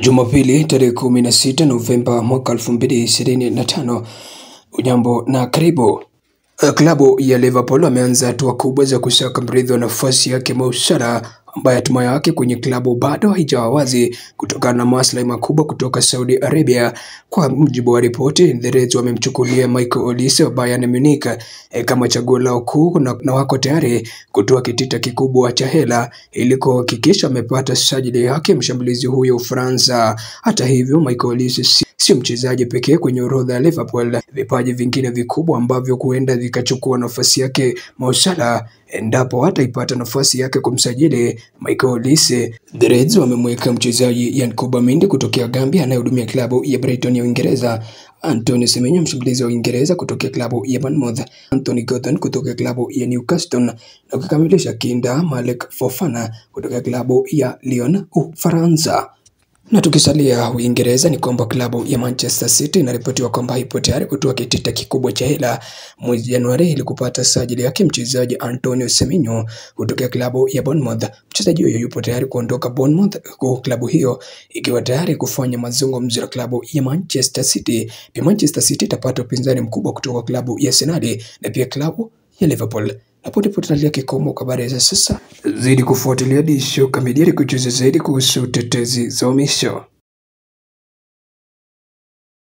Jumapili tarehe 16 Novemba mwaka 2025. Ujambo na karibu. Klabu ya Liverpool wameanza hatua kubwa za kusaka mrithi wa nafasi yake Mo Salah, ambaye hatima yake kwenye klabu bado haijawa wazi kutokana na maslahi makubwa kutoka Saudi Arabia. Kwa mujibu wa ripoti, the Reds wamemchukulia Michael Olise wa Bayern Munich kama chaguo lao kuu na wako tayari kutoa kitita kikubwa cha hela ili kuhakikisha amepata sajili yake mshambulizi huyo Ufaransa. Hata hivyo, Michael Olise sio mchezaji pekee kwenye orodha ya Liverpool. Vipaji vingine vikubwa ambavyo huenda vikachukua nafasi yake Mo Salah endapo hataipata nafasi yake kumsajili Michael Olise. The Reds wamemweka mchezaji Yankuba Minde kutokea Gambia anayehudumia klabu ya Brighton ya Uingereza, Antonio Semenyo mshambulizi wa Uingereza kutokea klabu ya Bournemouth, Anthony Gordon kutokea klabu ya Newcastle, na kukamilisha kinda Malik Fofana kutokea klabu ya Lyon Ufaransa. Na tukisalia Uingereza ni kwamba klabu ya Manchester City inaripotiwa kwamba ipo tayari kutoa kitita kikubwa cha hela mwezi Januari ili kupata sajili yake mchezaji Antonio Semenyo kutokea klabu ya Bournemouth. Mchezaji huyo yupo tayari kuondoka Bournemouth, kwa klabu hiyo ikiwa tayari kufanya mazungumzo na klabu ya Manchester City. Pia Manchester City itapata upinzani mkubwa kutoka klabu ya Arsenal na pia klabu ya Liverpool. Hapo ndipo tunalia kikomo kwa habari za sasa. Zidi kufuatilia Disho Kamili kujuza zaidi kuhusu tetezi za uhamisho.